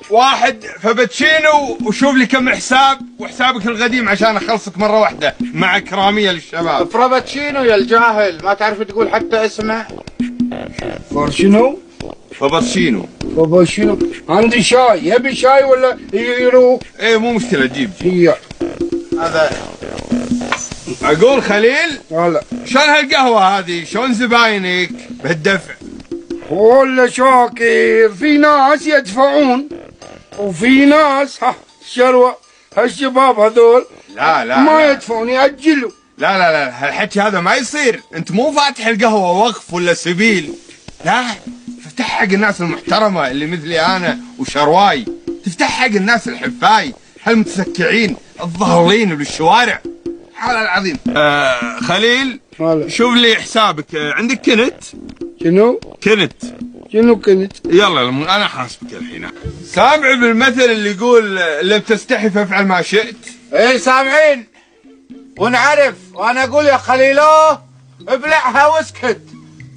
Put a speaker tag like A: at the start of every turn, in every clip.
A: واحد فابتشينو وشوف لي كم حساب وحسابك القديم عشان اخلصك مره واحده مع كراميه للشباب.
B: فرابتشينو يا الجاهل، ما تعرف تقول حتى اسمه.
C: فارشينو
A: فابتشينو.
C: فارشينو. عندي شاي، يبي شاي ولا يروح؟
A: ايه مو مشكله جيب.
C: هي
B: هذا
A: اقول خليل
C: هلا
A: شلون هالقهوه هذه؟ شلون زباينك بهالدفع؟
C: والله شاكر، في ناس يدفعون وفي ناس شروة هالشباب هذول
A: لا لا
C: ما
A: لا.
C: يدفعون يأجلوا.
A: لا لا لا هالحكي هذا ما يصير. انت مو فاتح القهوه وقف ولا سبيل، لا تفتح حق الناس المحترمه اللي مثلي انا وشرواي، تفتح حق الناس الحفاي هالمتسكعين الظاهرين بالشوارع. حال العظيم. خليل
C: هلا
A: شوف لي حسابك. عندك كنت؟
C: شنو؟
A: كنت
C: كنت؟
A: يلا انا حاسبك الحين. سامع بالمثل اللي يقول لم تستحي فافعل ما شئت.
B: ايه سامعين ونعرف، وانا اقول يا خليلو ابلعها واسكت.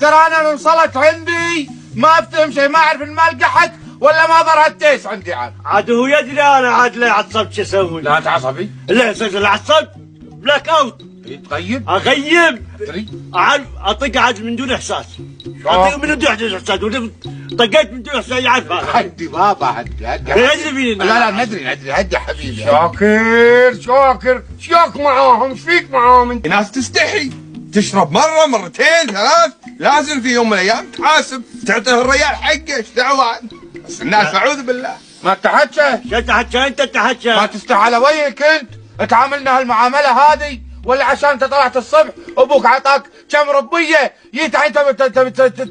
B: ترى انا انصلت عندي ما افتهم شيء، ما اعرف المال قحط ولا ما ضر التيس عندي عاد.
D: عاد هو يدري انا عاد لا عصبت شو اسوي؟
B: لا تعصبي.
D: لا عصبت بلاك اوت.
B: طيب
D: اغيب
B: ادري
D: عاد اطق عاد من دون احساس. اطق من دون احساس، طقيت من دون احساس. يعرف هذا.
B: هدي بابا هدي
D: يدري
B: لا ندري هدي حبيبي.
C: شاكر شياك معاهم، ايش فيك معاهم انت؟
A: ناس تستحي تشرب مره مرتين ثلاث، لازم في يوم من الايام تحاسب تعطيه الريال حقه. ايش دعوه؟ بس الناس اعوذ بالله.
B: ما تحكى،
D: تحكى انت تحكى.
B: ما تفتح على وجهك انت. تعاملنا هالمعامله هذه ولا عشان انت طلعت الصبح ابوك عطاك كم ربيه جيت انت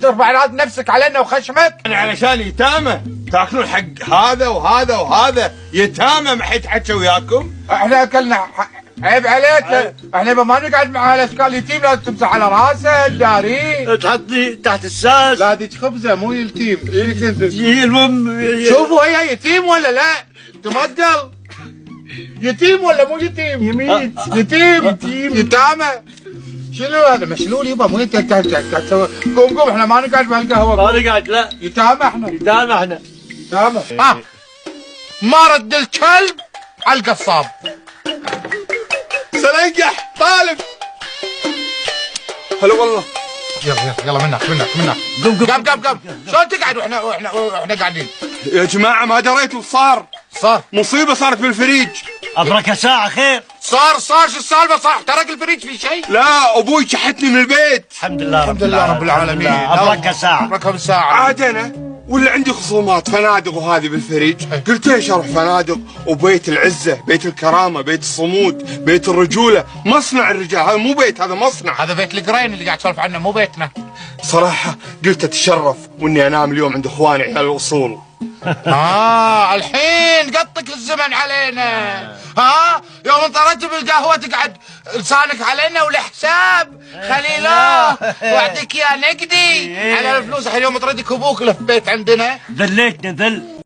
B: ترفع راس نفسك علينا وخشمك؟
A: يعني علشان يتامى تاكلون حق هذا وهذا وهذا يتامى ما حيتحكى وياكم؟
B: احنا اكلنا عيب عليك. احنا ما نقعد مع هالاشكال يتيم، لازم تمسح على راسه داري.
D: تحطني تحت الساس.
B: لا ديك خبزه مو يتيم.
D: المهم
B: شوفوا هي يتيم ولا لا؟ تمدل يتيم ولا مو يتيم؟
D: يميت.
B: يتيم يتامى. شنو هذا مشلول يبا؟ مو انت قوم احنا ما نقعد بهالقهوه.
D: ما نقعد لا
B: يتامى احنا
D: يتامى احنا.
B: يتامى. ما رد الكلب على القصاب.
A: سلنقح طالب. هلا والله.
B: يلا منك قم شلون تقعد واحنا قاعدين؟
A: يا جماعه ما دريتوا صار مصيبه صارت بالفريج.
D: ابرك ساعة خير.
B: صار شو السالفه؟ صح احترق الفريج في شيء؟
A: لا ابوي شحتني من البيت.
D: الحمد لله
B: رب العالمين.
D: ابرك ساعة.
B: ابركم ساعه.
A: عاد انا ولا عندي خصومات فنادق وهذه بالفريج. قلت ليش اروح فنادق وبيت العزه، بيت الكرامه، بيت الصمود، بيت الرجوله، مصنع الرجال. هذا مو بيت، هذا مصنع.
B: هذا بيت القرين اللي قاعد تسولف عنه، مو بيتنا.
A: صراحه قلت اتشرف واني انام اليوم عند اخواني عيال الاصول.
B: الحين قطك الزمن علينا. يوم انطردت بالقهوه تقعد لسانك علينا والحساب. خليلو وعدك يا نقدي على الفلوس. الحين يوم طردك ابوك له في بيت عندنا.
D: ذليتني ذل.